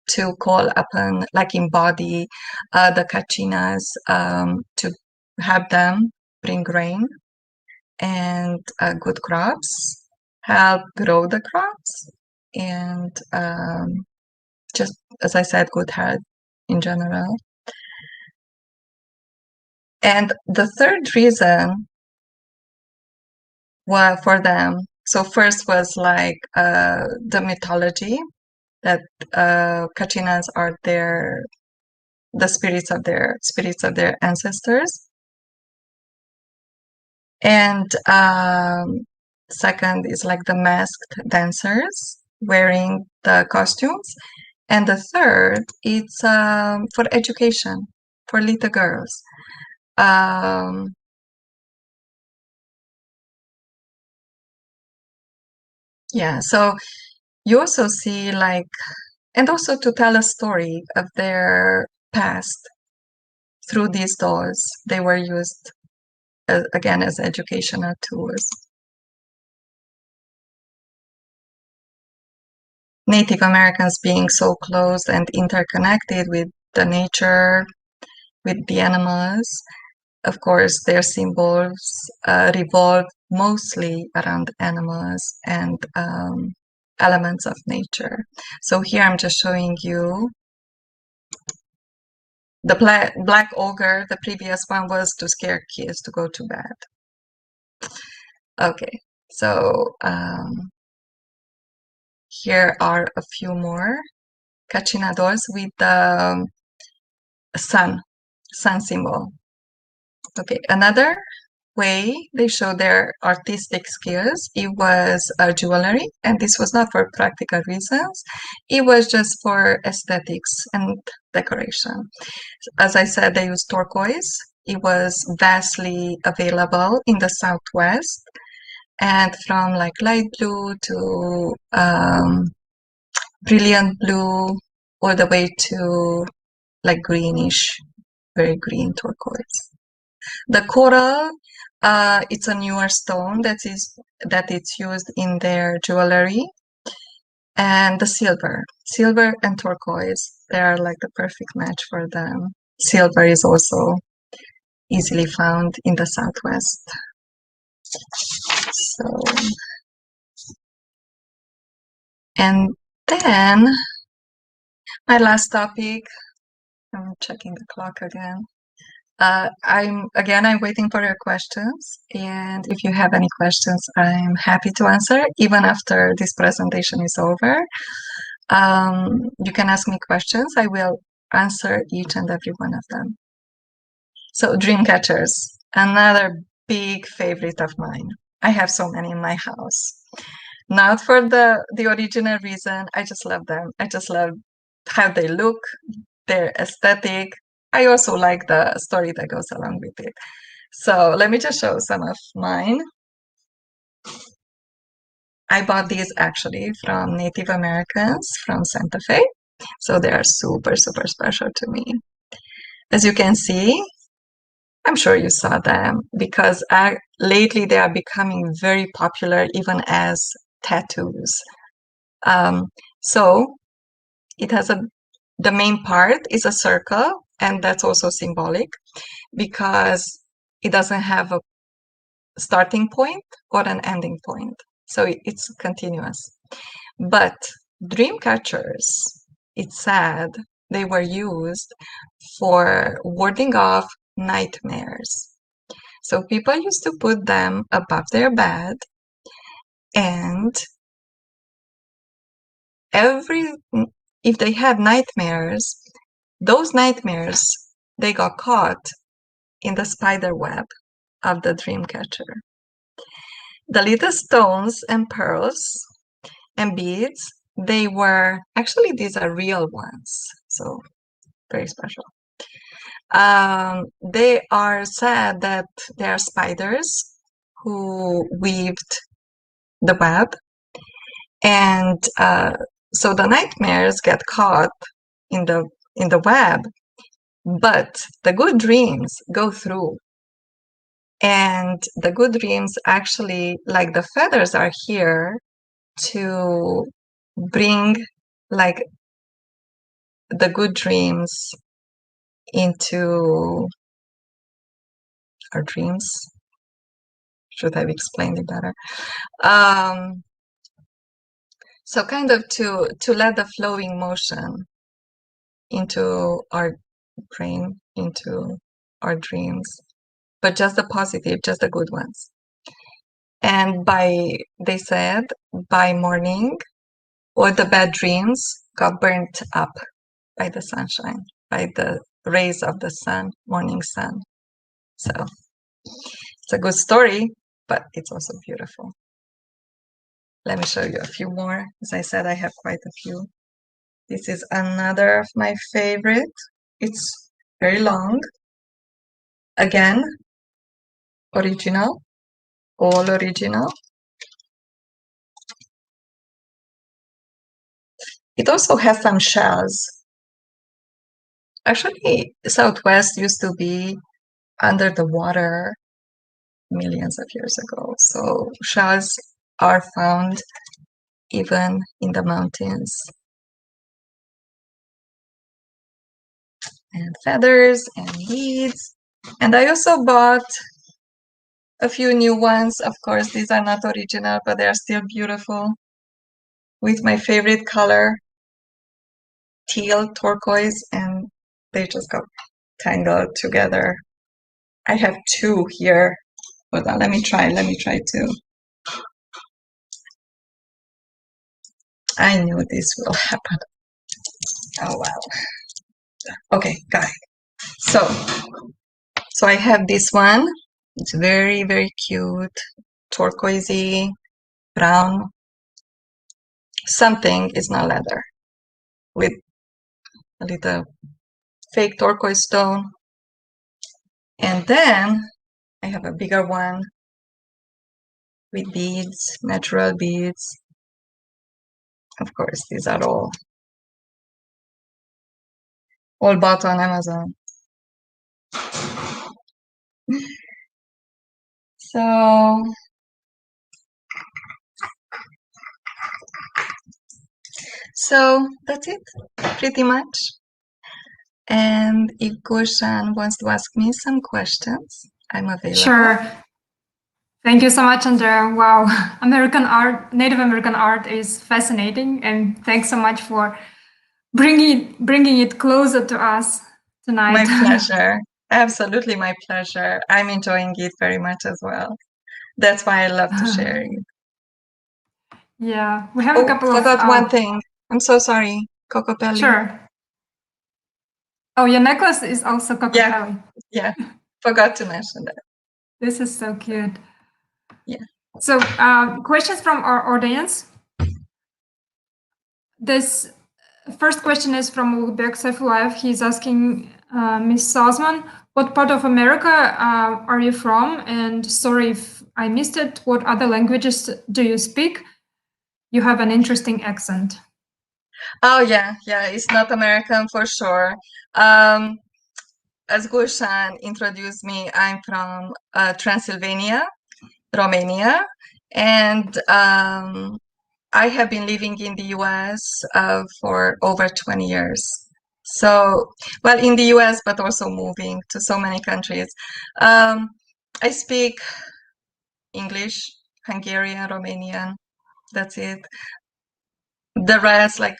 to call upon, like embody the kachinas to help them bring rain and good crops, help grow the crops, and just, as I said, good health in general. And the third reason for them, so first was like the mythology that kachinas are the spirits of their ancestors. And second is like the masked dancers wearing the costumes. And the third, it's for education, for little girls. Yeah, so you also see like, and also to tell a story of their past through these dolls. They were used again as educational tools. Native Americans being so close and interconnected with the nature, with the animals, of course, their symbols revolve mostly around animals and elements of nature. So here I'm just showing you the black ogre. The previous one was to scare kids to go to bed. Okay, so here are a few more cachinadors with the sun symbol. Okay, another way they show their artistic skills, it was jewelry, and this was not for practical reasons. It was just for aesthetics and decoration. As I said, they used turquoise. It was vastly available in the Southwest, and from like light blue to brilliant blue, all the way to like greenish, very green turquoise. The coral, it's a newer stone that it's used in their jewelry, and the silver and turquoise, they are like the perfect match for them. Silver is also easily found in the Southwest. So, and then my last topic, I'm checking the clock again. I'm waiting for your questions, and if you have any questions, I'm happy to answer, even after this presentation is over. You can ask me questions. I will answer each and every one of them. So Dreamcatchers, another big favorite of mine. I have so many in my house. Not for the original reason. I just love them. I just love how they look, their aesthetic. I also like the story that goes along with it. So let me just show some of mine. I bought these actually from Native Americans from Santa Fe. So they are super, super special to me. As you can see, I'm sure you saw them because lately they are becoming very popular even as tattoos. So it has the main part is a circle, and that's also symbolic because it doesn't have a starting point or an ending point. So it's continuous. But Dreamcatchers, it's sad, they were used for warding off nightmares. So people used to put them above their bed, and if they had nightmares, those nightmares, they got caught in the spider web of the Dreamcatcher. The little stones and pearls and beads, they were, actually these are real ones, so very special. They are said that they are spiders who weaved the web, and so the nightmares get caught in the web, but the good dreams go through. And the good dreams actually, like the feathers, are here to bring like the good dreams into our dreams. Should have explained it better. So kind of to let the flowing motion into our brain, into our dreams, but just the positive, just the good ones. And they said, by morning, all the bad dreams got burnt up by the sunshine, by the rays of the sun, morning sun. So it's a good story, but it's also beautiful. Let me show you a few more. As I said, I have quite a few. This is another of my favorite. It's very long. Again, original, all original. It also has some shells. Actually, Southwest used to be under the water millions of years ago. So shells are found even in the mountains. And feathers and beads. And I also bought a few new ones. Of course, these are not original, but they are still beautiful. With my favorite color, teal, turquoise, and they just got tangled together. I have two here. Hold on, let me try two. I knew this will happen. Oh wow. Okay, got it. So I have this one. It's very, very cute, turquoisey, brown. Something is not leather, with a little fake turquoise stone. And then I have a bigger one with beads, natural beads. Of course, these are all bought on Amazon. So that's it, pretty much. And if Goshan wants to ask me some questions, I'm available. Sure. Thank you so much, Andrea. Wow, American art, Native American art is fascinating, and thanks so much for bringing it closer to us tonight. My pleasure. Absolutely my pleasure. I'm enjoying it very much as well. That's why I love to share it. Yeah, we have a couple forgot one thing. I'm so sorry. Cocopelli. Sure. Oh, your necklace is also Cocopelli. Yeah, forgot to mention that. This is so cute. Yeah. So, questions from our audience. This first question is from Ulbek Saifulaev. He's asking Ms. Salzman, what part of America are you from? And sorry if I missed it, what other languages do you speak? you have an interesting accent. Oh yeah, yeah, it's not American for sure. Um, as Gulshan introduced me, I'm from Transylvania, Romania, and I have been living in the US for over 20 years. So, well, in the US, but also moving to so many countries. Um, I speak English, Hungarian, Romanian. That's it. The rest, like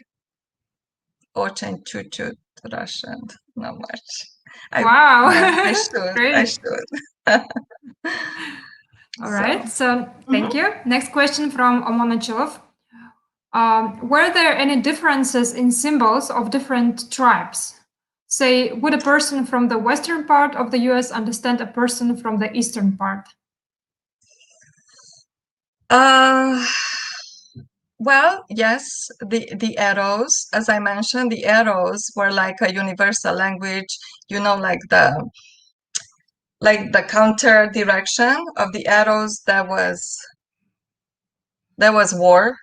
Очень чуть-чуть Russian, not much. Yeah, I Wow, should, I great. should. All So, right, so thank mhm. you. Next question from Omona Chilov. Were there any differences in symbols of different tribes? Say, would a person from the western part of the US understand a person from the eastern part? Uh, well, yes, the arrows, as I mentioned, the arrows were like a universal language, like the counter direction of the arrows, there was war,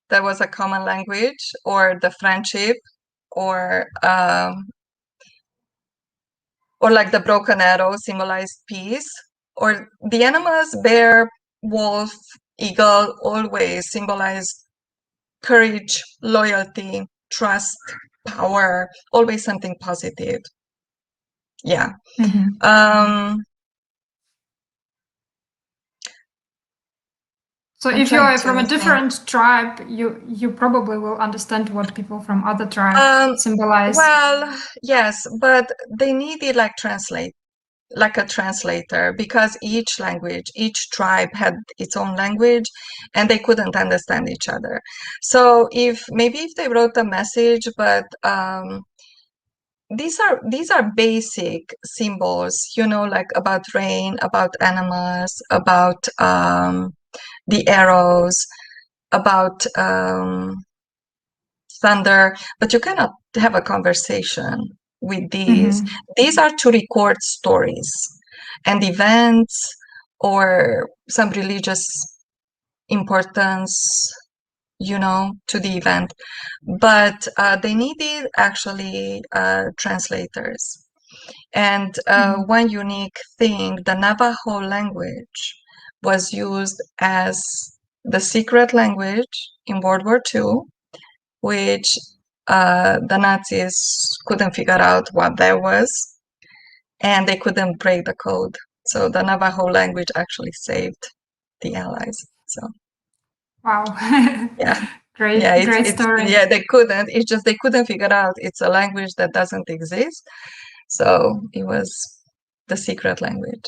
there was a common language, or the friendship, or like the broken arrow symbolized peace, or the animals, bear, wolf, eagle, always symbolized courage, loyalty, trust, power, always something positive. Yeah. Mhm. Um, So I'm if you trying are from a to think. different tribe, you probably will understand what people from other tribe Um, symbolize. well, yes, but they needed like a translator, because each tribe had its own language, and they couldn't understand each other. So if they wrote a message, but these are basic symbols, like about rain, about animals, about the arrows, about thunder, but you cannot have a conversation with these. Mhm. These are to record stories and events, or some religious importance, to the event. But they needed actually translators. And Mhm. one unique thing, the Navajo language was used as the secret language in World War II, which the Nazis couldn't figure out what that was, and they couldn't break the code. So the Navajo language actually saved the Allies. So Wow. yeah, yeah, Great, great story. yeah, they couldn't. It's just they couldn't figure out it's a language that doesn't exist. So it was the secret language.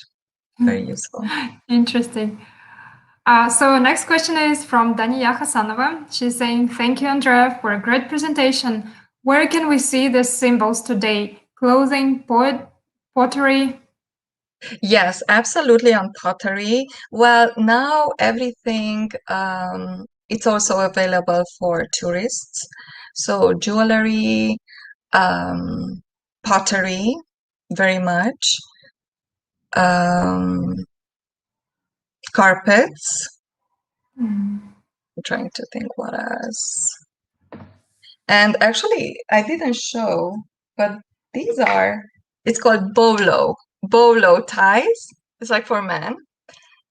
Very useful. Interesting. So next question is from Daniya Hasanova. She's saying, "Thank you, Andrea, for a great presentation. Where can we see the symbols today? Clothing, pottery?" Yes, absolutely, on Pottery. Well, now everything, it's also available for tourists. So jewelry, um, pottery, very much. Um, carpets. Mm. I'm trying to think what else. And actually, I didn't show, but it's called bolo ties. It's like for men.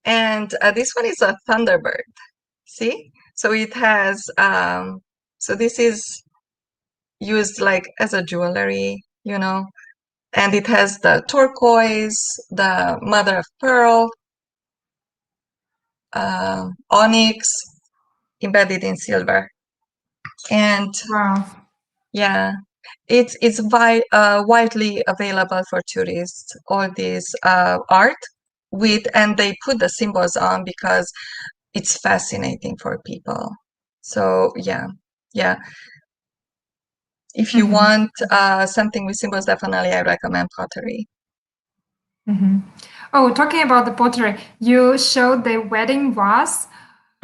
And this one is a Thunderbird. See? So it has, so this is used like as a jewelry, and it has the turquoise, the mother of pearl, onyx embedded in silver. And Wow. yeah, it's widely available for tourists, all this art and they put the symbols on because it's fascinating for people. So yeah. If you Mhm. want something with symbols, definitely I recommend pottery. Mhm. Oh, talking about the pottery, you showed the wedding vase.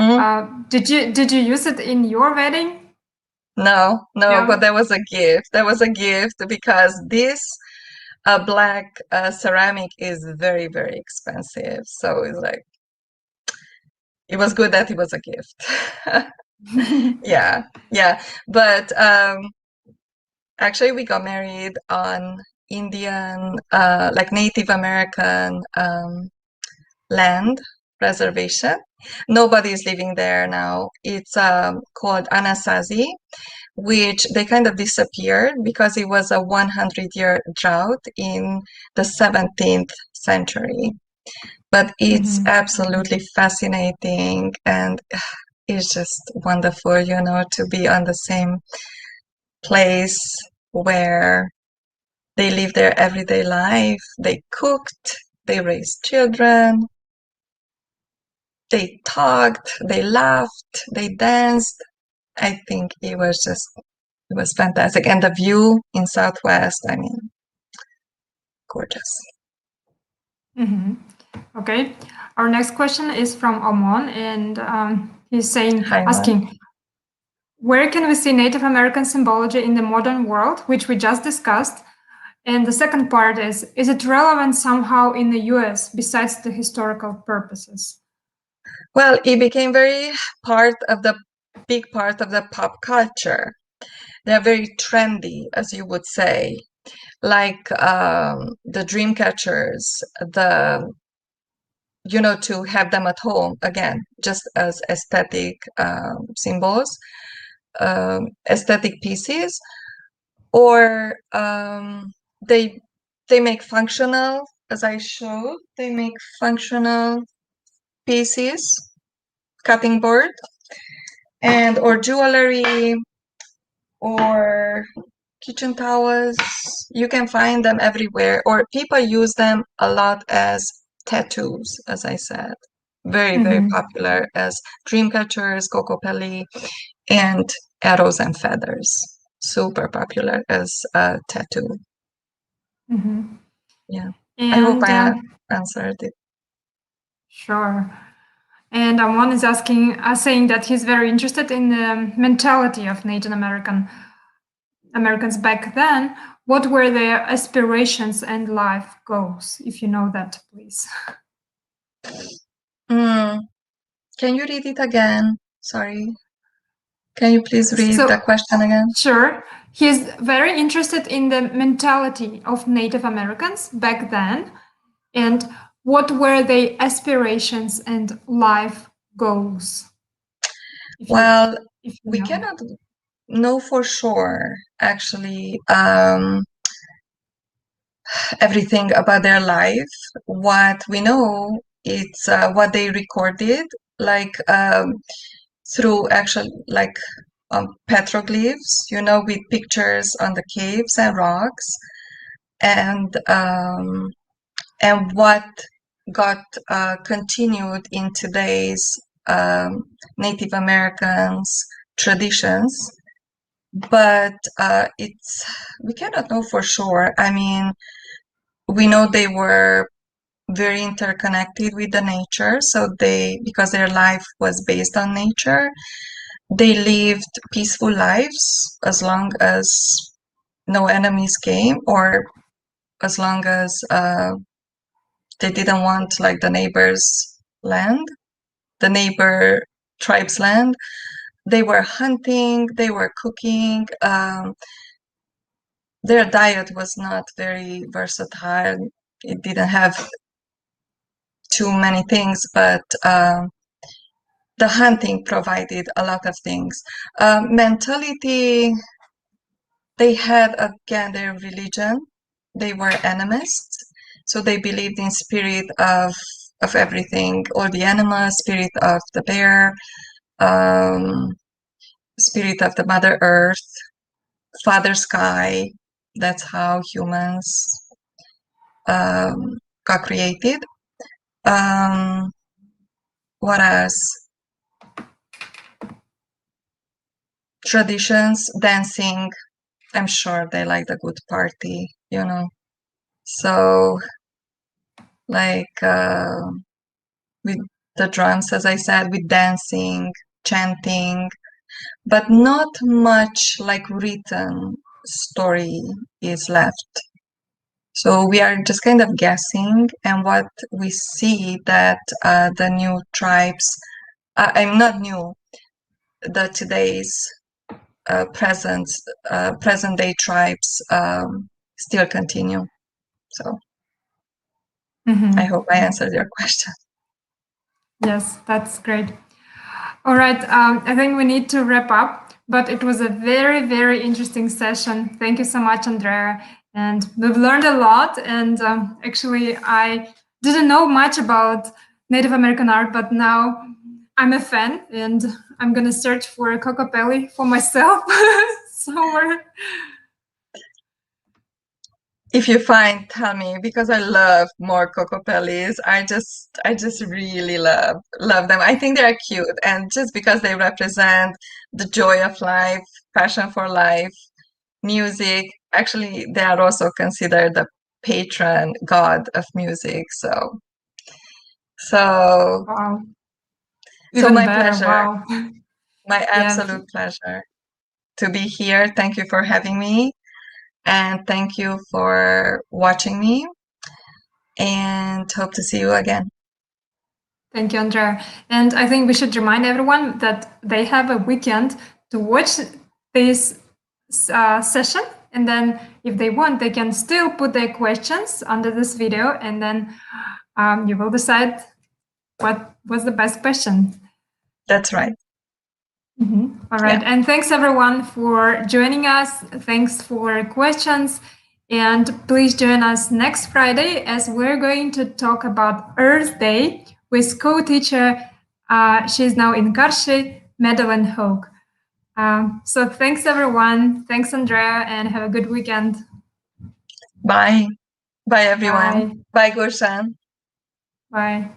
Mm, Did you use it in your wedding? no, but Yeah. there was a gift. There was a gift because this black ceramic is very, very expensive. So it's like, it was good that it was a gift. Yeah, yeah. But actually, we got married on Indian, like Native American land reservation. Nobody is living there now. It's called Anasazi, which they kind of disappeared because it was a 100-year drought in the 17th century. But it's Mhm. absolutely fascinating and it's just wonderful, to be on the same place where they live their everyday life. They cooked, they raised children, they talked, they laughed, they danced. I think it was fantastic. And the view in Southwest, I mean, gorgeous. Mhm. Okay. Our next question is from Omon, and he's saying, Hi, man. asking, where can we see Native American symbology in the modern world, which we just discussed? And the second part is it relevant somehow in the US besides the historical purposes? Well, it became very big part of the pop culture. They're very trendy, as you would say, like the Dreamcatchers, the to have them at home again, just as aesthetic symbols, aesthetic pieces, or they they make functional, as I showed, they make functional pieces, cutting board, and or jewelry or kitchen towels. You can find them everywhere, or people use them a lot as tattoos, as I said. Very, very Mm-hmm. popular as Dreamcatchers, Kokopelli, and Arrows and Feathers. Super popular as a tattoo. Mm-hmm. Yeah. I hope And I answered it. sure. And Amon is asking, saying that he's very interested in the mentality of Native Americans back then. What were their aspirations and life goals? If you know that, please. Mm, can you read it again? Sorry. Can you please read the So, question again? sure, he's very interested in the mentality of Native Americans back then and what were their aspirations and life goals. If you Well, if you we know. cannot know for sure, actually, everything about their life. What we know, it's what they recorded, like through actual, like petroglyphs, with pictures on the caves and rocks, and what got continued in today's Native Americans traditions. But it's we cannot know for sure. I mean, we know they were very interconnected with the nature, so because their life was based on nature, they lived peaceful lives as long as no enemies came, or as long as they didn't want like the neighbor's land, the neighbor tribe's land. They were hunting, they were cooking. Their diet was not very versatile. It didn't have too many things, but the hunting provided a lot of things. Mentality, they had again their religion. They were animists, so they believed in spirit of everything, all the animals, spirit of the bear, um, spirit of the Mother Earth, Father Sky. That's how humans got created. Um, what else? Traditions, dancing. I'm sure they like a good party. So, like with the drums, as I said, with dancing, chanting, but not much like written story is left. So we are just kind of guessing, and what we see that the new tribes, I'm not new, the today's present day tribes still continue. So I hope I answered your question. Yes, that's great. All right, I think we need to wrap up, but it was a very, very interesting session. Thank you so much, Andrea. And we've learned a lot. And actually, I didn't know much about Native American art, but now I'm a fan and I'm going to search for a Kokopelli for myself somewhere. If you find, tell me, because I love more Kokopellis. I just really love them. I think they're cute, and just because they represent the joy of life, passion for life, music. Actually, they are also considered the patron god of music. So Wow. Even my better. pleasure, Wow. my absolute pleasure to be here. Thank you for having me. And thank you for watching me, and hope to see you again. Thank you, Andrea. And I think we should remind everyone that they have a weekend to watch this session. And then if they want, they can still put their questions under this video. And then you will decide what was the best question. That's right. All right. Yeah. And thanks everyone for joining us. Thanks for questions. And please join us next Friday as we're going to talk about Earth Day with co-teacher. She's now in Karshi, Madeline Hogue. So thanks everyone. Thanks, Andrea, and have a good weekend. Bye. Bye everyone. Bye, Gulshan. Bye.